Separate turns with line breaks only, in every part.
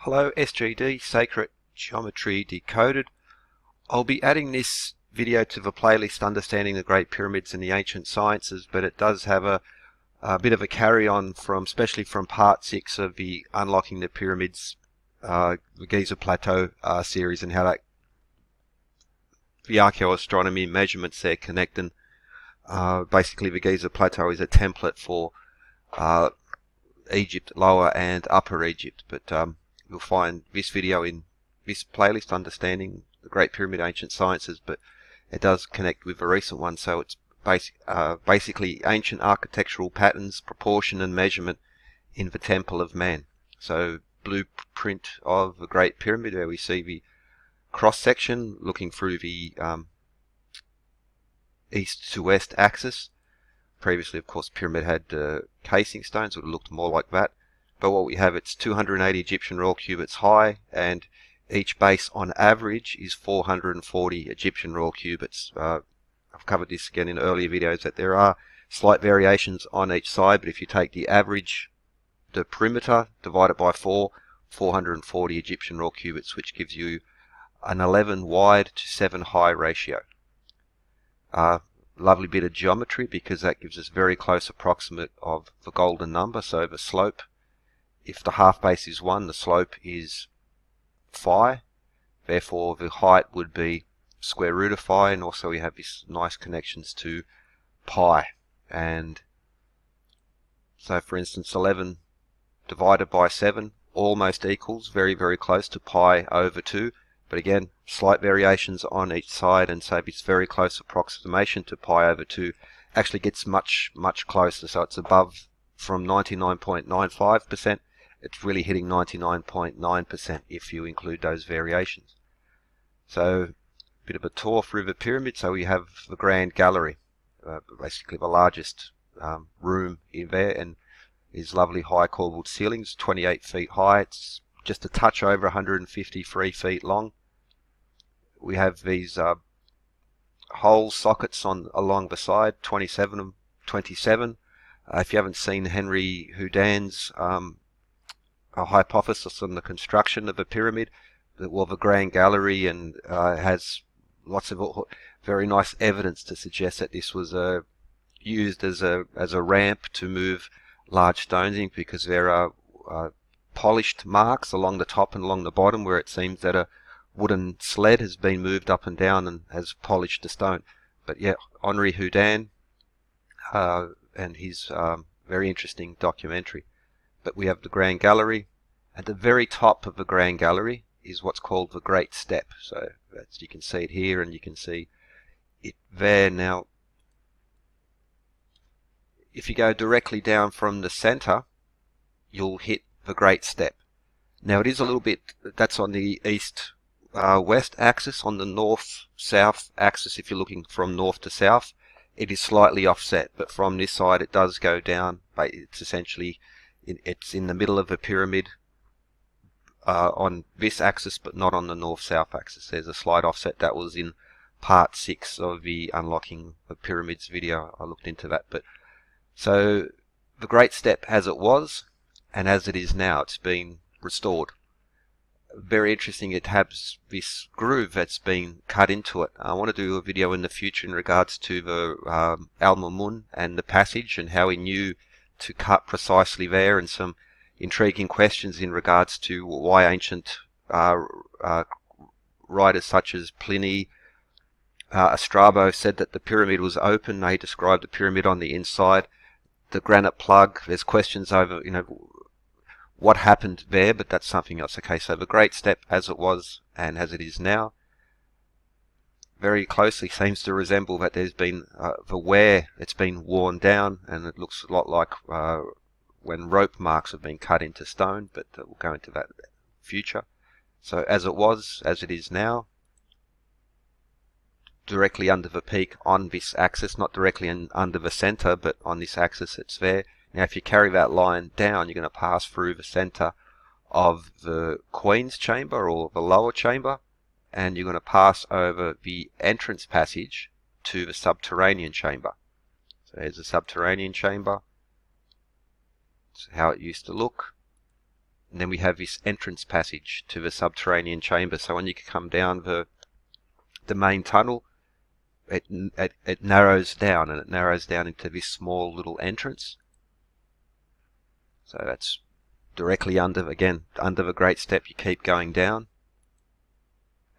Hello SGD, Sacred Geometry Decoded. I'll be adding this video to the playlist Understanding the Great Pyramids and the Ancient Sciences, but it does have a bit of a carry-on from, especially from part 6 of the Unlocking the Pyramids, the Giza Plateau series, and how that the archaeoastronomy measurements there connect. And basically the Giza Plateau is a template for Egypt, Lower and Upper Egypt, but you'll find this video in this playlist, Understanding the Great Pyramid Ancient Sciences, but it does connect with a recent one, so it's basically ancient architectural patterns, proportion and measurement in the Temple of Man. So blueprint of the Great Pyramid, where we see the cross-section looking through the east to west axis. Previously, of course, pyramid had casing stones, would have looked more like that. But what we have, it's 280 Egyptian royal cubits high, and each base on average is 440 Egyptian royal cubits. I've covered this again in earlier videos, that there are slight variations on each side, but if you take the average, the perimeter, divide it by 440 Egyptian royal cubits, which gives you an 11 wide to 7 high ratio. Lovely bit of geometry, because that gives us very close approximate of the golden number. So the slope, if the half base is 1, the slope is phi, therefore the height would be square root of phi, and also we have these nice connections to pi. And so for instance, 11 divided by 7 almost equals, very close to pi over 2, but again slight variations on each side, and so this very close approximation to pi over 2 actually gets much closer. So it's above, from 99.95%, it's really hitting 99.9% if you include those variations. So a bit of a tour through the pyramid. So we have the Grand Gallery, basically the largest room in there, and these lovely high corbelled ceilings, 28 feet high. It's just a touch over 153 feet long. We have these hole sockets along the side, 27. If you haven't seen Henry Houdin's a hypothesis on the construction of a pyramid, well, the Grand Gallery, and has lots of very nice evidence to suggest that this was used as a ramp to move large stones in, because there are polished marks along the top and along the bottom where it seems that a wooden sled has been moved up and down and has polished the stone. But yeah, Henri Houdin and his very interesting documentary. But we have the Grand Gallery. At the very top of the Grand Gallery is what's called the Great Step. So that's, you can see it here, and you can see it there. Now, if you go directly down from the center, you'll hit the Great Step. Now it is a little bit, that's on the east west axis. On the north-south axis, if you're looking from north to south, it is slightly offset, but from this side it does go down. But it's essentially, it's in the middle of the pyramid on this axis, but not on the north-south axis. There's a slight offset. That was in part 6 of the Unlocking the Pyramids video. I looked into that. But so the Great Step as it was, and as it is now, it's been restored. Very interesting, it has this groove that's been cut into it. I want to do a video in the future in regards to the Al-Mamun and the passage, and how he knew to cut precisely there, and some intriguing questions in regards to why ancient writers such as Pliny, Strabo said that the pyramid was open. They described the pyramid on the inside. The granite plug, there's questions over, what happened there, but that's something else. Okay, so the Great Step as it was and as it is now, very closely seems to resemble that there's been the wear, it's been worn down, and it looks a lot like when rope marks have been cut into stone, but we'll go into that in the future. So as it was, as it is now, directly under the peak on this axis, not directly under the center, but on this axis it's there. Now if you carry that line down, you're going to pass through the center of the Queen's Chamber, or the lower chamber, and you're going to pass over the entrance passage to the Subterranean Chamber. So here's the Subterranean Chamber. That's how it used to look. and then we have this entrance passage to the subterranean chamber. So when you come down the main tunnel, it narrows down, and it narrows down into this small little entrance. So that's directly under, again, under the great step. You keep going down,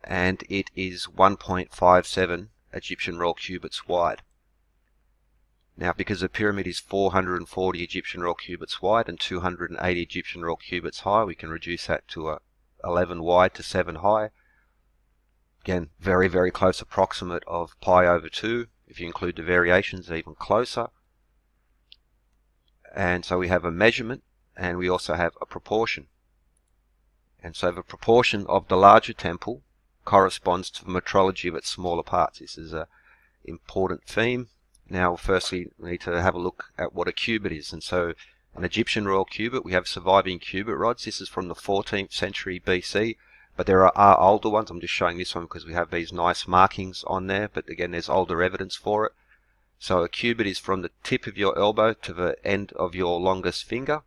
and it is 1.57 Egyptian royal cubits wide. Now, because the pyramid is 440 Egyptian royal cubits wide and 280 Egyptian royal cubits high, we can reduce that to 11 wide to 7 high. Again, very, very close approximate of pi over 2. If you include the variations, even closer. And so we have a measurement, and we also have a proportion. And so the proportion of the larger temple corresponds to the metrology of its smaller parts. This is an important theme. Now, firstly, we need to have a look at what a cubit is. And so an Egyptian royal cubit, we have surviving cubit rods. This is from the 14th century BC, but there are older ones. I'm just showing this one because we have these nice markings on there, but again, there's older evidence for it. So a cubit is from the tip of your elbow to the end of your longest finger,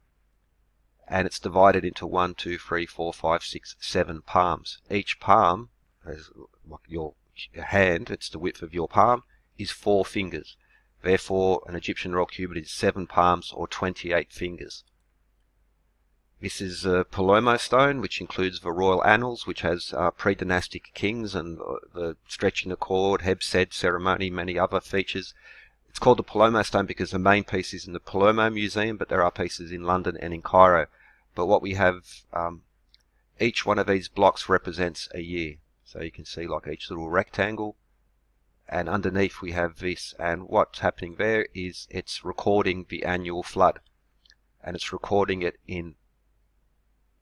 and it's divided into 1, 2, 3, 4, 5, 6, 7 palms. Each palm, as like your hand, it's the width of your palm, is 4 fingers. Therefore, an Egyptian royal cubit is 7 palms or 28 fingers. This is Paloma Stone, which includes the royal annals, which has pre-dynastic kings and the stretching the cord, Heb-Sed ceremony, many other features. It's called the Paloma Stone because the main piece is in the Paloma Museum, but there are pieces in London and in Cairo. But what we have, each one of these blocks represents a year. So you can see like each little rectangle. And underneath we have this, and what's happening there is it's recording the annual flood, and it's recording it in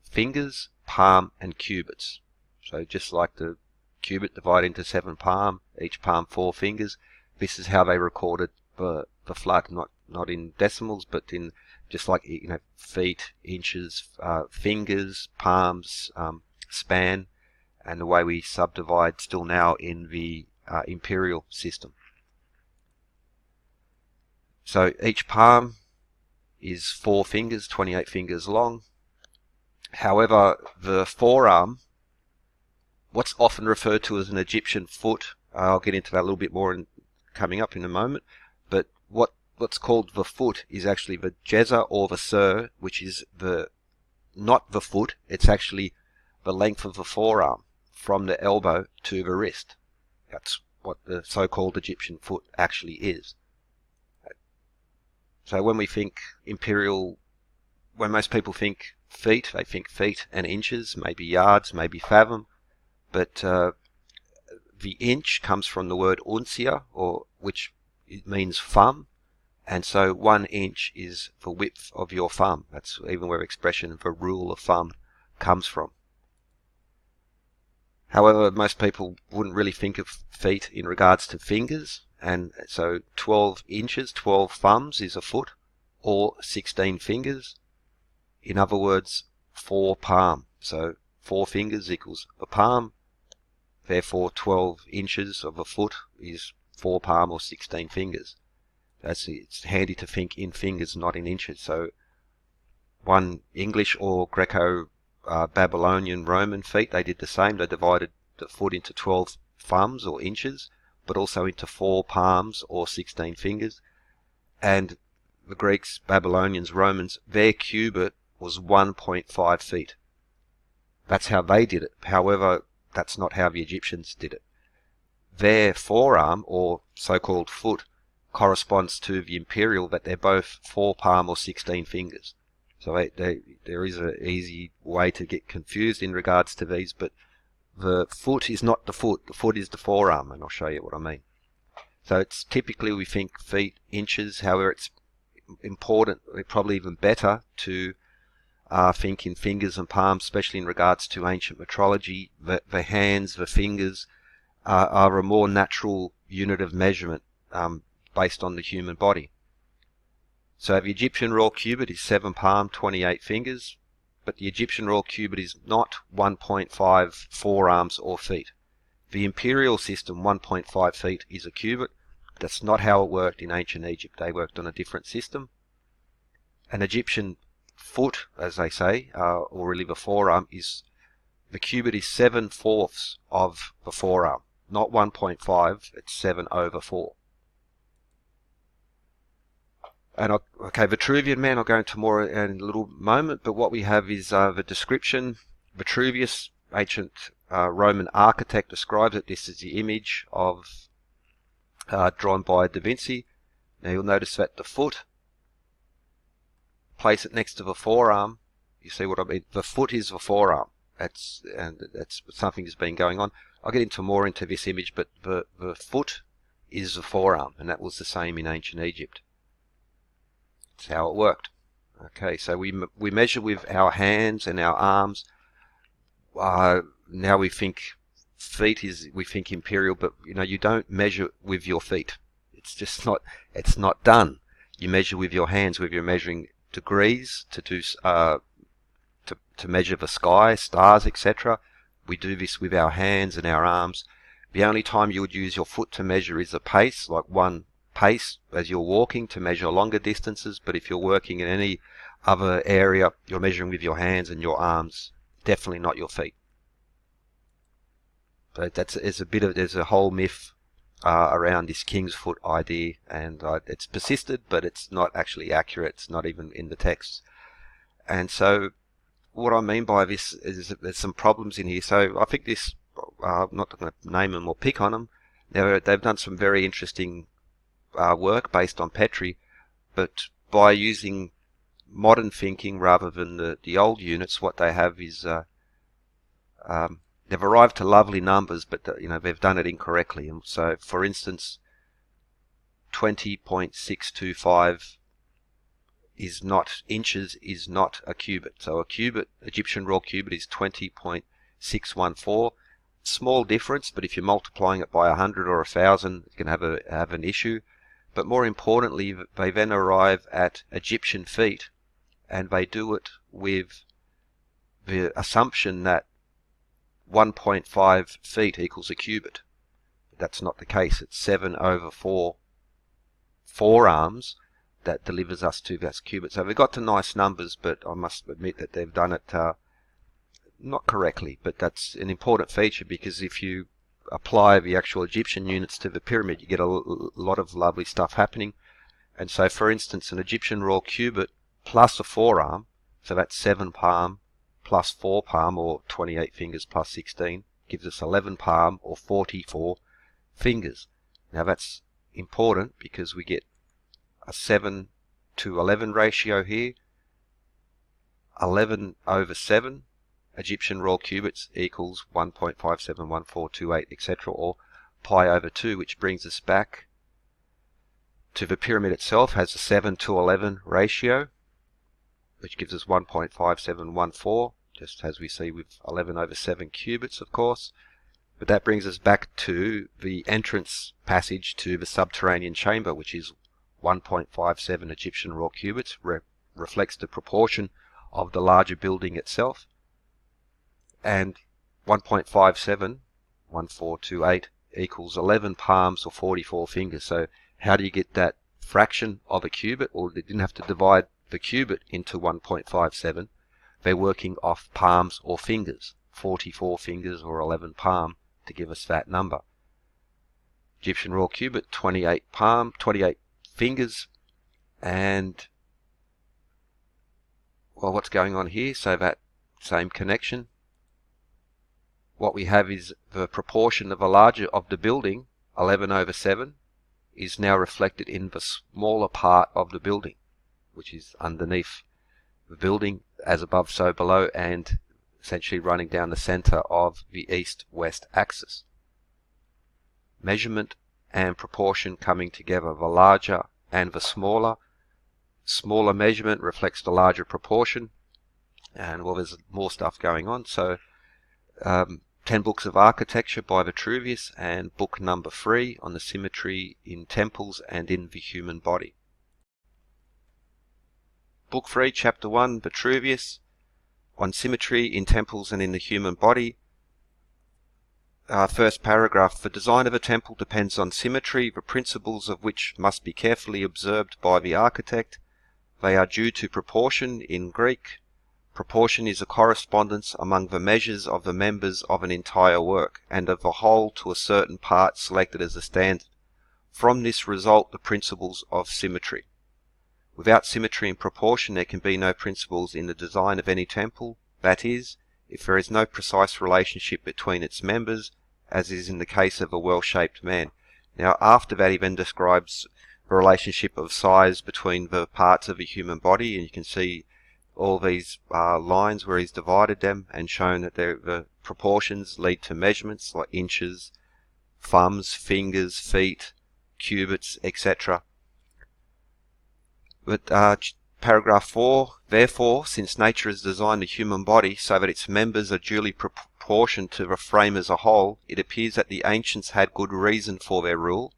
fingers, palm, and cubits. So just like the cubit divided into 7 palm, each palm 4 fingers, this is how they recorded the flood, not in decimals, but in just like, you know, feet, inches, fingers, palms, span, and the way we subdivide still now in the imperial system. So each palm is 4 fingers, 28 fingers long. However, the forearm, what's often referred to as an Egyptian foot, I'll get into that a little bit more coming up in a moment, but what's called the foot is actually the jezza or the sir, which is not the foot, it's actually the length of the forearm from the elbow to the wrist. That's what the so-called Egyptian foot actually is. So when we think imperial, when most people think feet, they think feet and inches, maybe yards, maybe fathom, but the inch comes from the word uncia, or which it means thumb, and so 1 inch is the width of your thumb. That's even where expression the rule of thumb comes from. However, most people wouldn't really think of feet in regards to fingers, and so 12 inches, 12 thumbs is a foot, or 16 fingers. In other words, 4 palm. So 4 fingers equals a palm, therefore 12 inches of a foot is 4 palm or 16 fingers. It's handy to think in fingers, not in inches. So one English or Greco-Babylonian Roman feet, they did the same. They divided the foot into 12 thumbs or inches, but also into 4 palms or 16 fingers. And the Greeks, Babylonians, Romans, their cubit was 1.5 feet. That's how they did it. However, that's not how the Egyptians did it. Their forearm, or so-called foot, corresponds to the imperial, that they're both 4 palm or 16 fingers. So there is an easy way to get confused in regards to these, but the foot is not the foot is the forearm, and I'll show you what I mean. So it's typically we think feet, inches, however it's important, probably even better to think in fingers and palms, especially in regards to ancient metrology. The hands, the fingers are a more natural unit of measurement based on the human body. So the Egyptian royal cubit is 7 palm, 28 fingers, but the Egyptian royal cubit is not 1.5 forearms or feet. The imperial system, 1.5 feet, is a cubit. That's not how it worked in ancient Egypt. They worked on a different system. An Egyptian foot, as they say, or really the forearm, is the cubit is 7/4 of the forearm, not 1.5. It's 7/4. And okay, Vitruvian Man I'll go into more in a little moment, but what we have is the description. Vitruvius, ancient Roman architect, describes it. This is the image of drawn by Da Vinci. Now you'll notice that the foot, place it next to the forearm. You see what I mean? The foot is the forearm. That's something that's been going on. I'll get more into this image, but the foot is the forearm, and that was the same in ancient Egypt. That's how it worked. Okay, so we measure with our hands and our arms. Now we think feet we think imperial, but you don't measure with your feet. It's just not. It's not done. You measure with your hands, whether you're measuring degrees to measure the sky, stars, etc. We do this with our hands and our arms. The only time you would use your foot to measure is a pace, like one pace as you're walking to measure longer distances. But if you're working in any other area, you're measuring with your hands and your arms, definitely not your feet. So there's a whole myth around this king's foot idea, and it's persisted, but it's not actually accurate. It's not even in the text. And so what I mean by this is that there's some problems in here. So I think this, I'm not going to name them or pick on them. They've done some very interesting work based on Petri, but by using modern thinking rather than the old units, what they have is they've arrived to lovely numbers, but they've done it incorrectly. And so, for instance, 20.625 is not inches, is not a cubit. So a cubit, Egyptian raw cubit, is 20.614. Small difference, but if you're multiplying it by 100 or 1,000, it's going to have an issue. But more importantly, they then arrive at Egyptian feet, and they do it with the assumption that 1.5 feet equals a cubit. That's not the case. It's 7/4 forearms that delivers us to that cubit. So they've got to nice numbers, but I must admit that they've done it not correctly. But that's an important feature, because if you apply the actual Egyptian units to the pyramid, you get a lot of lovely stuff happening. And so, for instance, an Egyptian raw cubit plus a forearm, so that's 7 palm plus 4 palm, or 28 fingers plus 16, gives us 11 palm, or 44 fingers. Now that's important because we get a 7:11 ratio here. 11/7 Egyptian raw cubits equals 1.571428, etc., or pi/2, which brings us back to the pyramid itself. Has a 7:11 ratio, which gives us 1.5714, just as we see with 11/7 cubits, of course. But that brings us back to the entrance passage to the subterranean chamber, which is 1.57 Egyptian raw cubits, reflects the proportion of the larger building itself. And 1.571428 equals 11 palms, or 44 fingers. So how do you get that fraction of a cubit? Well, they didn't have to divide the cubit into 1.57. They're working off palms or fingers, 44 fingers or 11 palm, to give us that number. Egyptian raw cubit, 28 fingers, and well, what's going on here? So that same connection. What we have is the proportion of the building, 11/7, is now reflected in the smaller part of the building, which is underneath the building, as above so below, and essentially running down the center of the east-west axis. Measurement and proportion coming together, the larger and the smaller. Smaller measurement reflects the larger proportion, and well, there's more stuff going on. So 10 books of architecture by Vitruvius, and book number 3 on the symmetry in temples and in the human body. Book 3, Chapter 1, Vitruvius, on symmetry in temples and in the human body. First paragraph: the design of a temple depends on symmetry, the principles of which must be carefully observed by the architect. They are due to proportion in Greek. Proportion is a correspondence among the measures of the members of an entire work, and of the whole to a certain part selected as a standard. From this result the principles of symmetry. Without symmetry and proportion there can be no principles in the design of any temple, that is, if there is no precise relationship between its members, as is in the case of a well-shaped man. Now after that he then describes the relationship of size between the parts of a human body, and you can see all these lines where he's divided them and shown that the proportions lead to measurements like inches, thumbs, fingers, feet, cubits, etc. But paragraph 4, therefore, since nature has designed the human body so that its members are duly proportioned to the frame as a whole, it appears that the ancients had good reason for their rule,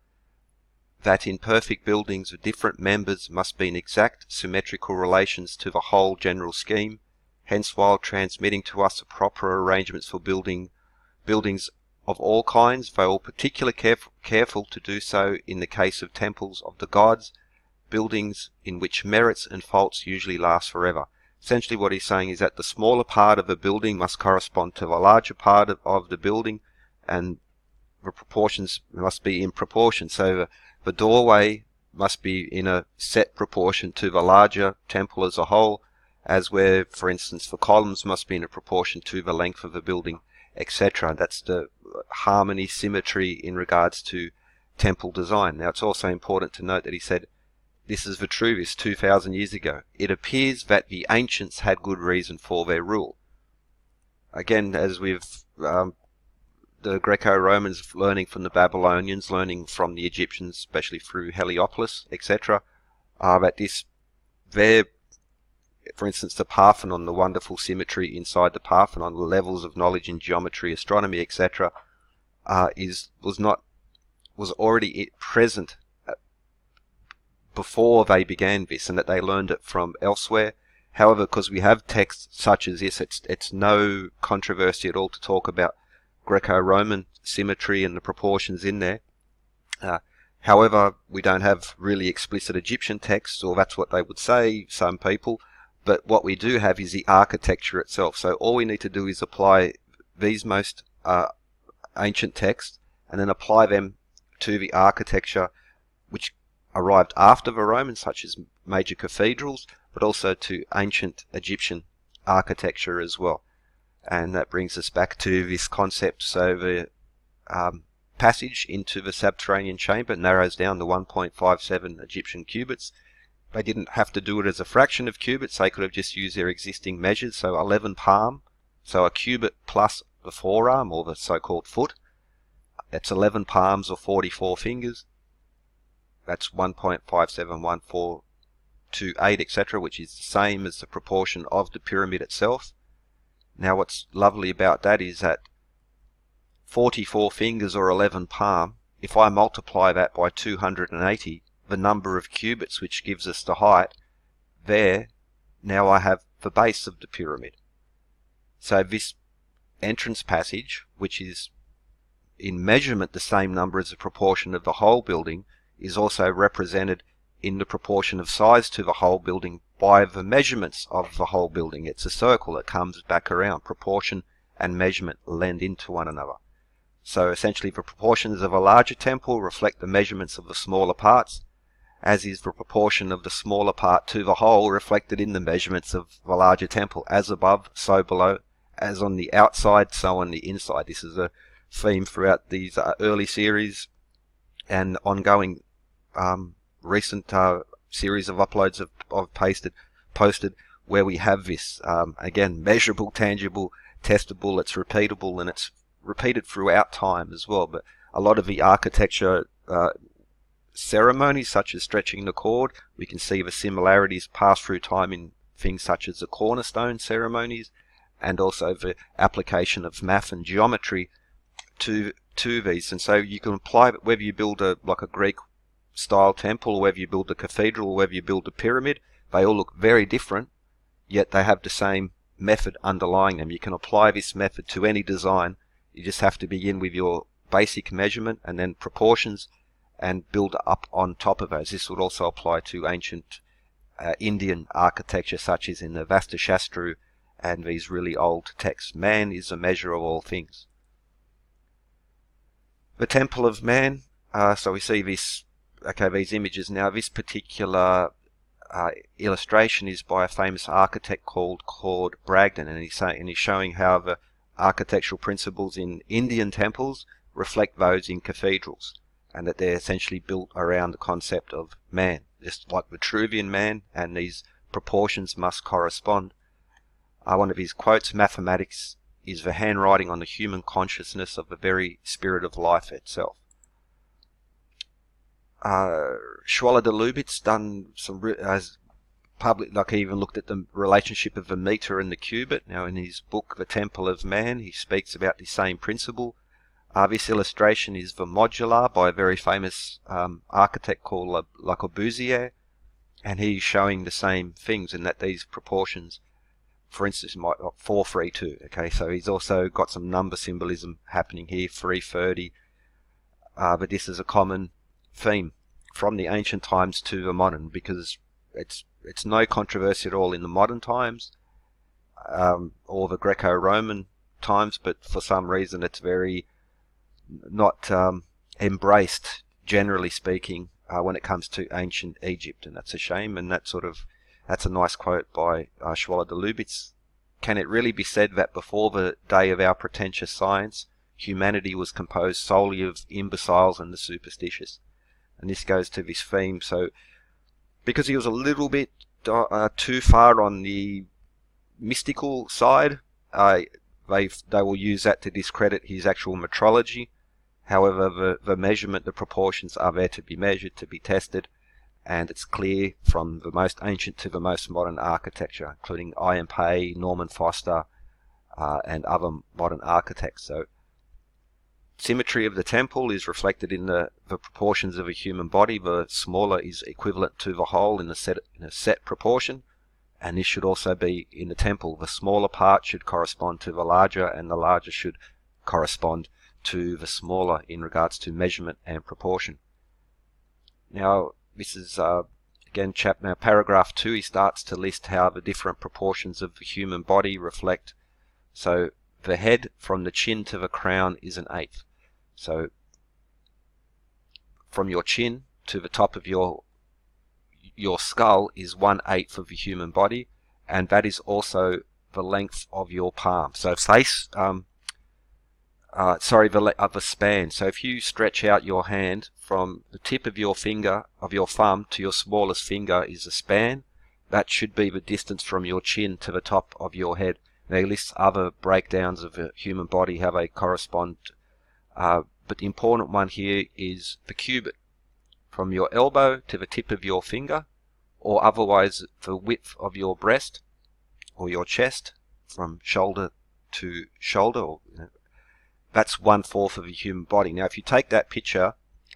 that in perfect buildings the different members must be in exact symmetrical relations to the whole general scheme. Hence, while transmitting to us the proper arrangements for buildings of all kinds, they are particularly careful to do so in the case of temples of the gods, buildings in which merits and faults usually last forever. Essentially what he's saying is that the smaller part of a building must correspond to the larger part of the building, and the proportions must be in proportion. So the doorway must be in a set proportion to the larger temple as a whole, as where, for instance, the columns must be in a proportion to the length of the building, etc. That's the harmony, symmetry in regards to temple design. Now it's also important to note that he said, this is Vitruvius 2,000 years ago. It appears that the ancients had good reason for their rule. Again, as with the Greco-Romans learning from the Babylonians, learning from the Egyptians, especially through Heliopolis, etc., that for instance, the Parthenon, the wonderful symmetry inside the Parthenon, the levels of knowledge in geometry, astronomy, etc., was already present before they began this, and that they learned it from elsewhere. However, because we have texts such as this, it's no controversy at all to talk about Greco-Roman symmetry and the proportions in there. However, we don't have really explicit Egyptian texts, or that's what they would say, some people. But what we do have is the architecture itself. So all we need to do is apply these most ancient texts and then apply them to the architecture which arrived after the Romans, such as major cathedrals, but also to ancient Egyptian architecture as well. And that brings us back to this concept. So the passage into the Subterranean Chamber narrows down to 1.57 Egyptian cubits. They didn't have to do it as a fraction of cubits. They could have just used their existing measures. So 11 palm, so a cubit plus the forearm, or the so-called foot. That's 11 palms or 44 fingers. That's 1.571428, etc., which is the same as the proportion of the pyramid itself. Now what's lovely about that is that 44 fingers or 11 palm, if I multiply that by 280, the number of cubits which gives us the height, there, now I have the base of the pyramid. So this entrance passage, which is in measurement the same number as the proportion of the whole building, is also represented in the proportion of size to the whole building by the measurements of the whole building. It's a circle that comes back around. Proportion and measurement blend into one another. So essentially the proportions of a larger temple reflect the measurements of the smaller parts, as is the proportion of the smaller part to the whole reflected in the measurements of the larger temple. As above, so below. As on the outside, so on the inside. This is a theme throughout these early series and ongoing recent series of uploads I've posted where we have this, again, measurable, tangible, testable, it's repeatable, and it's repeated throughout time as well. But a lot of the architecture ceremonies, such as stretching the cord, we can see the similarities pass through time in things such as the cornerstone ceremonies, and also the application of math and geometry to these. And so you can apply it whether you build like a Greek style temple, or whether you build a cathedral, or whether you build a pyramid. They all look very different, yet they have the same method underlying them. You can apply this method to any design. You just have to begin with your basic measurement and then proportions and build up on top of those. This would also apply to ancient Indian architecture, such as in the Vastushastru and these really old texts. Man is the measure of all things. The Temple of Man. So we see this. Okay, these images now. This particular illustration is by a famous architect called Claude Bragdon, and he's showing how the architectural principles in Indian temples reflect those in cathedrals, and that they're essentially built around the concept of man, just like Vitruvian Man, and these proportions must correspond. One of his quotes: "Mathematics is the handwriting on the human consciousness of the very spirit of life itself." Schwaller de Lubitz done some as public, like he even looked at the relationship of the meter and the cubit. Now in his book The Temple of Man, he speaks about the same principle. This illustration is the modular by a very famous architect called Le Corbusier, and he's showing the same things, in that these proportions, for instance, 432. Okay, so he's also got some number symbolism happening here, 330. But this is a common theme from the ancient times to the modern, because it's no controversy at all in the modern times or the Greco-Roman times, but for some reason it's very not embraced, generally speaking, when it comes to ancient Egypt, and that's a shame. And that's a nice quote by Schwaller de Lubitz. "Can it really be said that before the day of our pretentious science, humanity was composed solely of imbeciles and the superstitious?" And this goes to this theme. So because he was a little bit too far on the mystical side, they will use that to discredit his actual metrology. However, the measurement, the proportions are there to be measured, to be tested, and it's clear from the most ancient to the most modern architecture, including Ian Pei, Norman Foster, and other modern architects. So symmetry of the temple is reflected in the proportions of a human body. The smaller is equivalent to the whole in a set proportion, and this should also be in the temple. The smaller part should correspond to the larger, and the larger should correspond to the smaller in regards to measurement and proportion. Now this is again paragraph 2. He starts to list how the different proportions of the human body reflect. So the head from the chin to the crown is an eighth. So from your chin to the top of your skull is 1/8 of the human body, and that is also the length of your palm. So face, of a span. So if you stretch out your hand from the tip of your finger, of your thumb, to your smallest finger is a span. That should be the distance from your chin to the top of your head. They list other breakdowns of the human body, how they correspond. But the important one here is the cubit, from your elbow to the tip of your finger, or otherwise the width of your breast or your chest from shoulder to shoulder. That's 1/4 of the human body. Now if you take that picture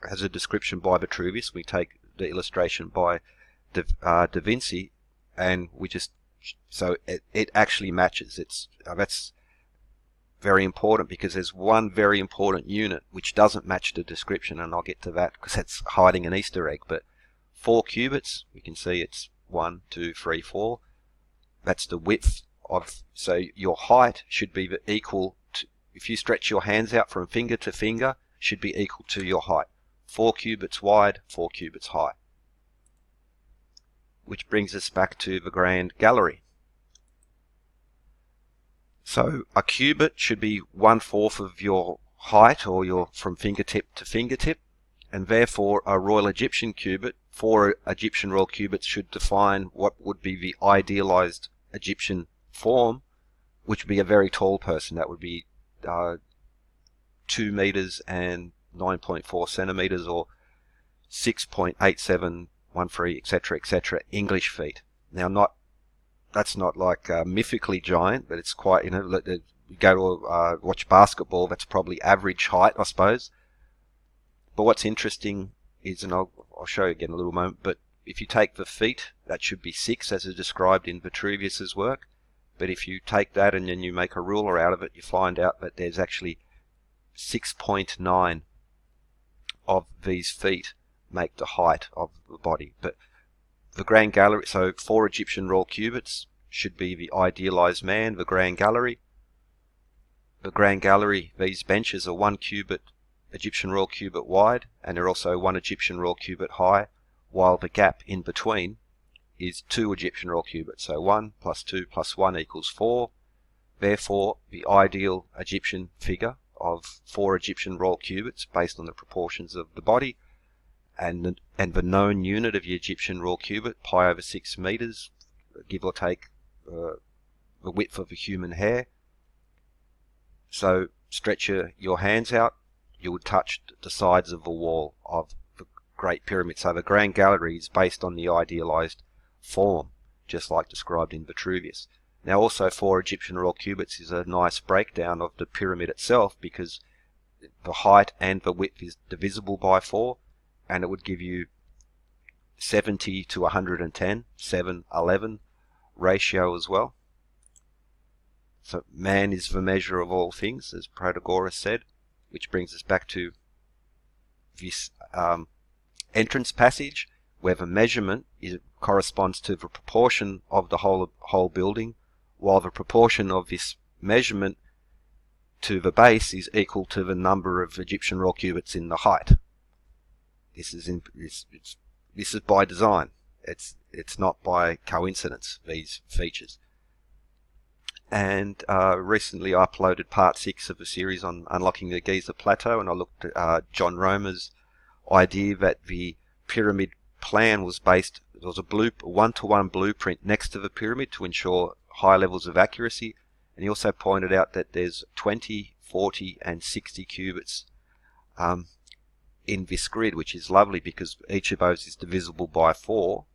as a description by Vitruvius, we take the illustration by Da Vinci, and we just, so it actually matches. That's very important, because there's one very important unit which doesn't match the description, and I'll get to that because that's hiding an Easter egg. But 4 cubits, we can see it's 1, 2, 3, 4. That's the width of, so your height should be equal to, if you stretch your hands out from finger to finger, should be equal to your height. 4 cubits wide, 4 cubits high. Which brings us back to the Grand Gallery. So a cubit should be 1/4 of your height, or your from fingertip to fingertip, and therefore a Royal Egyptian cubit, 4 Egyptian royal cubits should define what would be the idealized Egyptian form, which would be a very tall person. That would be 2 meters and 9.4 centimeters, or 6.8713, etc., English feet. Now, that's not like mythically giant, but it's quite, you go to watch basketball, that's probably average height, I suppose. But what's interesting is, and I'll show you again in a little moment, but if you take the feet, that should be 6, as is described in Vitruvius's work. But if you take that and then you make a ruler out of it, you find out that there's actually 6.9 of these feet make the height of the body. But the Grand Gallery, so 4 Egyptian royal cubits should be the idealized man, the Grand Gallery. The Grand Gallery, these benches are 1 cubit, Egyptian royal cubit wide, and they're also 1 Egyptian royal cubit high, while the gap in between is 2 Egyptian royal cubits. So 1 plus 2 plus 1 equals 4. Therefore, the ideal Egyptian figure of 4 Egyptian royal cubits based on the proportions of the body, and the known unit of the Egyptian royal cubit, pi over 6 meters, give or take the width of a human hair. So stretch your hands out, you would touch the sides of the wall of the Great Pyramid. So the Grand Gallery is based on the idealized form, just like described in Vitruvius. Now also 4 Egyptian royal cubits is a nice breakdown of the pyramid itself, because the height and the width is divisible by 4, and it would give you 70 to 110, 7:11 ratio as well. So man is the measure of all things, as Protogoras said, which brings us back to this entrance passage, where the measurement corresponds to the proportion of the whole building, while the proportion of this measurement to the base is equal to the number of Egyptian royal cubits in the height. This is by design. It's not by coincidence, these features. And recently I uploaded part 6 of a series on unlocking the Giza Plateau, and I looked at John Romer's idea that the pyramid plan was based, there was a 1-to-1 blueprint next to the pyramid to ensure high levels of accuracy, and he also pointed out that there's 20, 40 and 60 qubits in this grid, which is lovely because each of those is divisible by 4,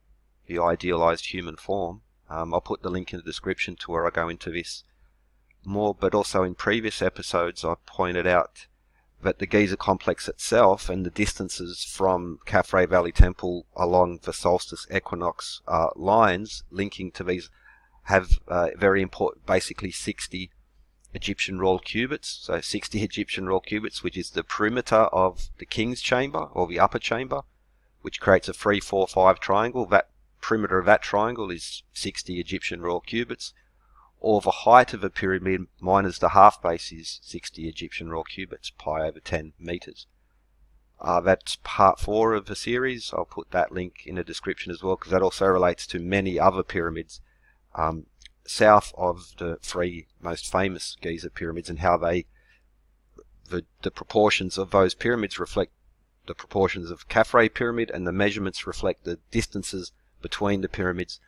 the idealized human form. I'll put the link in the description to where I go into this more, but also in previous episodes I pointed out that the Giza complex itself and the distances from Khafre Valley Temple along the solstice equinox lines linking to these have very important, basically 60 Egyptian royal cubits. So 60 Egyptian royal cubits, which is the perimeter of the king's chamber or the upper chamber, which creates a 3-4-5 triangle. That perimeter of that triangle is 60 Egyptian royal cubits, or the height of a pyramid minus the half base is 60 Egyptian royal cubits, pi over 10 meters. That's part 4 of the series. I'll put that link in the description as well, because that also relates to many other pyramids south of the 3 most famous Giza pyramids, and how the proportions of those pyramids reflect the proportions of Khafre pyramid, and the measurements reflect the distances between the pyramids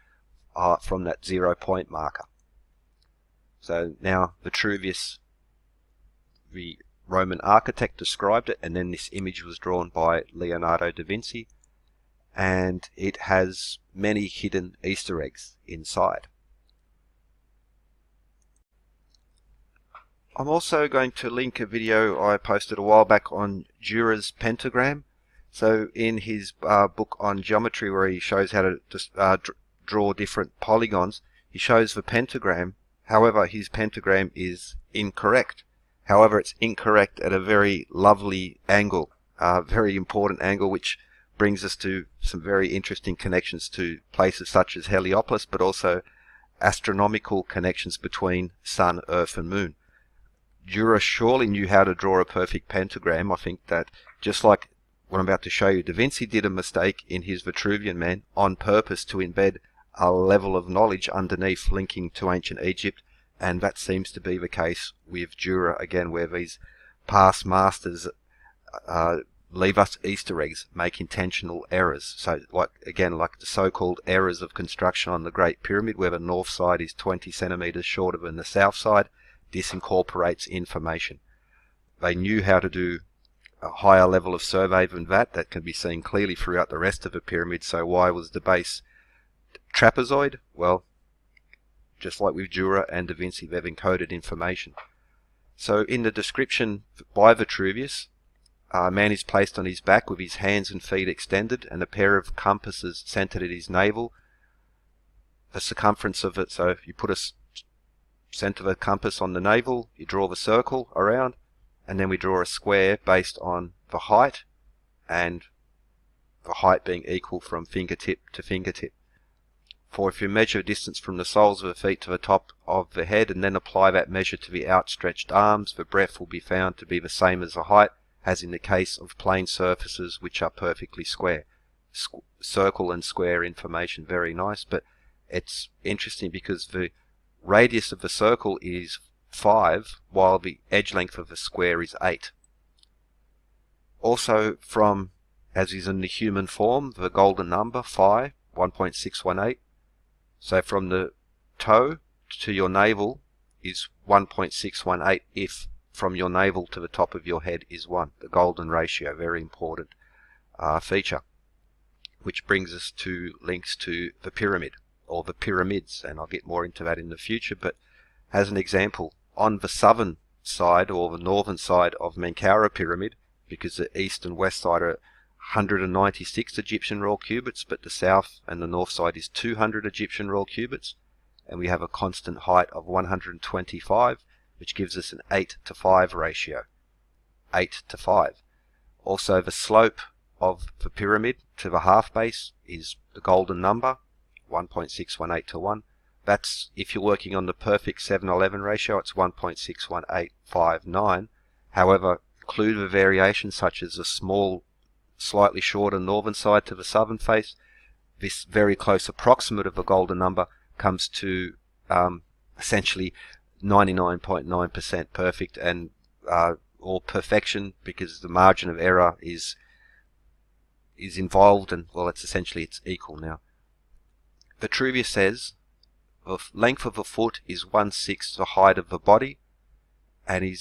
from that 0 point marker. So now Vitruvius, the Roman architect, described it, and then this image was drawn by Leonardo da Vinci, and it has many hidden Easter eggs inside. I'm also going to link a video I posted a while back on Dura's pentagram. So in his book on geometry, where he shows how to draw different polygons, he shows the pentagram. However, his pentagram is incorrect. However, it's incorrect at a very lovely angle, very important angle, which brings us to some very interesting connections to places such as Heliopolis, but also astronomical connections between Sun, Earth and Moon. Dura surely knew how to draw a perfect pentagram. I think that, just like what I'm about to show you, Da Vinci did a mistake in his Vitruvian Man on purpose to embed a level of knowledge underneath linking to ancient Egypt, and that seems to be the case with Dura again, where these past masters leave us Easter eggs, make intentional errors. So like the so-called errors of construction on the Great Pyramid, where the north side is 20 centimeters shorter than the south side. This incorporates information. They knew how to do a higher level of survey than that can be seen clearly throughout the rest of the pyramid. So why was the base trapezoid? Well, just like with Dura and Da Vinci, they've encoded information. So in the description by Vitruvius, a man is placed on his back with his hands and feet extended and a pair of compasses centered at his navel. The circumference of it, so if you put a center the compass on the navel, you draw the circle around, and then we draw a square based on the height, and the height being equal from fingertip to fingertip. For if you measure distance from the soles of the feet to the top of the head and then apply that measure to the outstretched arms, the breadth will be found to be the same as the height, as in the case of plane surfaces which are perfectly square. Circle and square information, very nice, but it's interesting because the radius of the circle is 5 while the edge length of the square is 8. Also from, as is in the human form, the golden number phi, 1.618. So from the toe to your navel is 1.618 if from your navel to the top of your head is 1. The golden ratio, very important feature. Which brings us to links to the pyramid, or the pyramids, and I'll get more into that in the future. But as an example, on the southern side, or the northern side of Menkaure Pyramid, because the east and west side are 196 Egyptian royal cubits, but the south and the north side is 200 Egyptian royal cubits, and we have a constant height of 125, which gives us an 8:5 ratio. 8:5. Also, the slope of the pyramid to the half base is the golden number, 1.618:1. That's, if you're working on the perfect 7:11 ratio, it's 1.61859. However, include the variations such as a small, slightly shorter northern side to the southern face. This very close approximate of the golden number comes to essentially 99.9% perfect, and or perfection, because the margin of error is involved, and well, it's equal now. Vitruvius says the length of the foot is 1/6 the height of the body, and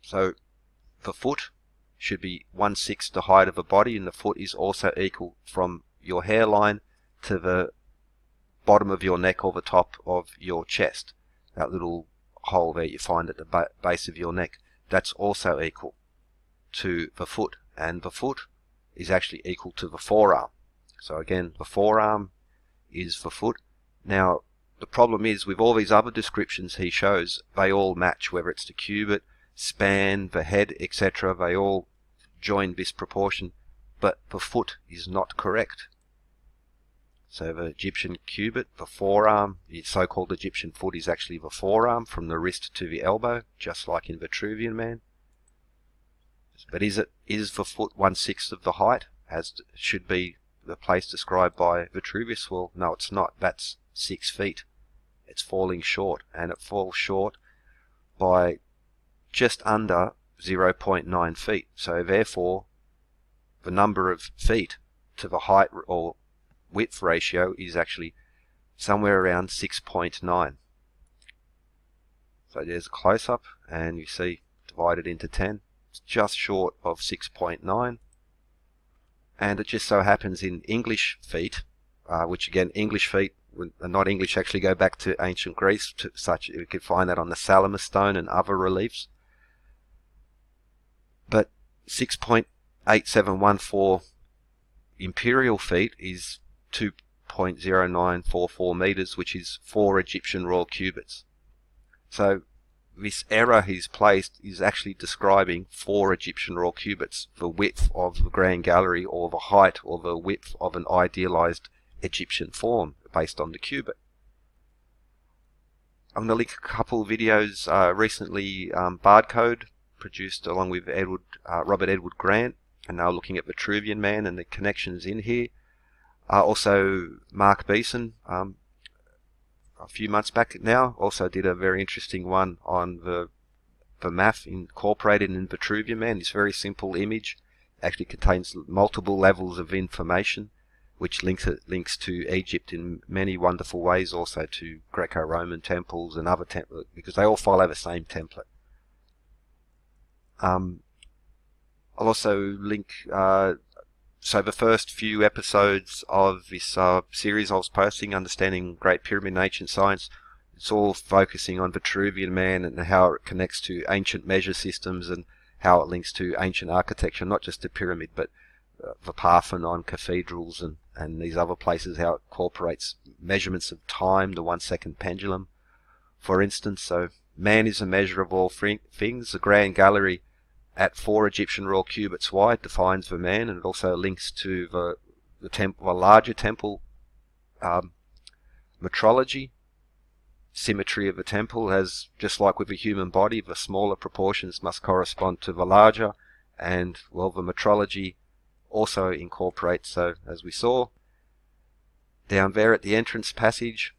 so the foot should be 1/6 the height of the body, and the foot is also equal from your hairline to the bottom of your neck or the top of your chest. That little hole there you find at the base of your neck, that's also equal to the foot, and the foot is actually equal to the forearm. So again, the forearm is the foot. Now, the problem is with all these other descriptions he shows, they all match, whether it's the cubit, span, the head, etc. They all join this proportion, but the foot is not correct. So the Egyptian cubit, the forearm, the so-called Egyptian foot is actually the forearm from the wrist to the elbow, just like in Vitruvian Man. But is the foot 1/6 of the height, as should be the place described by Vitruvius? Well, no, it's not. That's 6 feet. It's falling short, and it falls short by just under 0.9 feet. So therefore, the number of feet to the height or width ratio is actually somewhere around 6.9. So there's a close-up, and you see divided into 10. It's just short of 6.9. And it just so happens in English feet, which again, English feet, not English, actually go back to ancient Greece, you could find that on the Paloma Stone and other reliefs. But 6.8714 imperial feet is 2.0944 meters, which is 4 Egyptian royal cubits. So this error he's placed is actually describing 4 Egyptian royal cubits, the width of the Grand Gallery, or the height or the width of an idealized Egyptian form based on the cubit. I'm going to link a couple of videos recently, Barcode, produced along with Robert Edward Grant, and now looking at Vitruvian Man and the connections in here. Also Mark Beeson, a few months back now, also did a very interesting one on the math incorporated in Vitruvian Man. This very simple image actually contains multiple levels of information, which links to Egypt in many wonderful ways, also to Greco-Roman temples and other temples, because they all follow the same template. I'll also link so the first few episodes of this series I was posting, Understanding Great Pyramid and Ancient Science, it's all focusing on Vitruvian Man and how it connects to ancient measure systems and how it links to ancient architecture, not just the pyramid, but the Parthenon, cathedrals, and these other places, how it incorporates measurements of time, the 1 second pendulum, for instance. So man is a measure of all things. The Grand Gallery at 4 Egyptian royal cubits wide defines the man, and it also links to the larger temple Metrology, symmetry of a temple, as just like with a human body, the smaller proportions must correspond to the larger, and well, the metrology also incorporates, so as we saw down there at the entrance passage,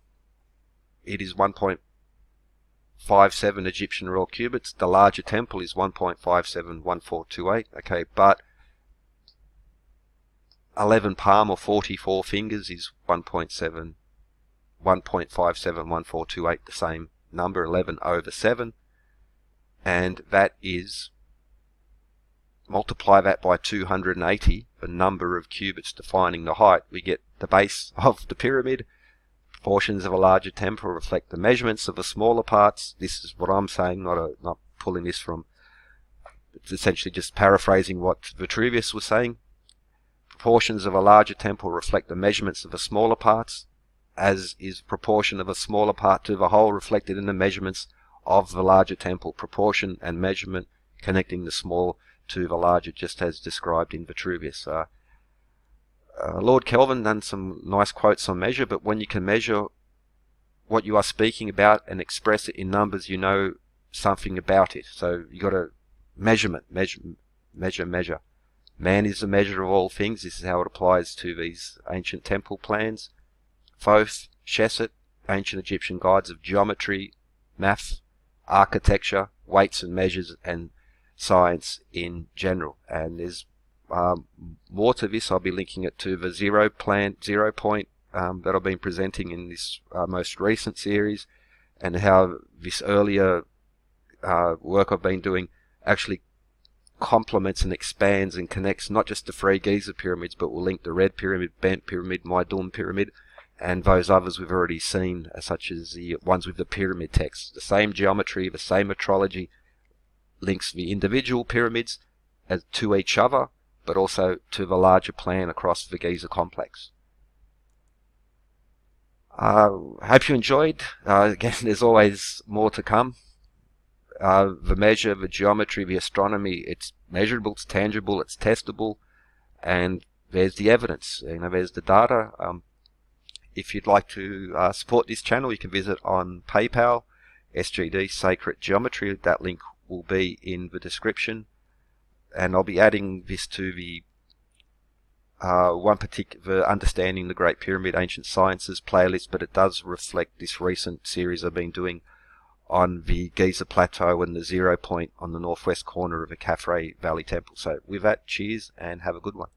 it is 1.57 Egyptian royal cubits. The larger temple is 1.571428. Okay, but 11 palm or 44 fingers is 1.571428, the same number, 11 over 7, and that is, multiply that by 280, the number of cubits defining the height, we get the base of the pyramid. Proportions of a larger temple reflect the measurements of the smaller parts. This is what I'm saying, not pulling this from, it's essentially just paraphrasing what Vitruvius was saying. Proportions of a larger temple reflect the measurements of the smaller parts, as is proportion of a smaller part to the whole reflected in the measurements of the larger temple. Proportion and measurement connecting the small to the larger, just as described in Vitruvius. Lord Kelvin done some nice quotes on measure, but when you can measure what you are speaking about and express it in numbers, you know something about it. So you got a measurement, measure. Man is the measure of all things. This is how it applies to these ancient temple plans. Thoth, Sheshet, ancient Egyptian guides of geometry, math, architecture, weights and measures, and science in general. And there's more to this. I'll be linking it to the 0 point that I've been presenting in this most recent series, and how this earlier work I've been doing actually complements and expands and connects not just the three Giza pyramids, but will link the Red Pyramid, Bent Pyramid, Meidum Pyramid, and those others we've already seen, such as the ones with the pyramid text. The same geometry, the same metrology links the individual pyramids to each other, but also to the larger plan across the Giza complex. I hope you enjoyed. Again, there's always more to come. The measure, the geometry, the astronomy, it's measurable, it's tangible, it's testable, and there's the evidence. There's the data. If you'd like to support this channel, you can visit on PayPal, SGD Sacred Geometry. That link will be in the description, and I'll be adding this to the one particular Understanding the Great Pyramid Ancient Sciences playlist, but it does reflect this recent series I've been doing on the Giza Plateau and the 0 point on the northwest corner of the Khafre Valley Temple. So with that, cheers and have a good one.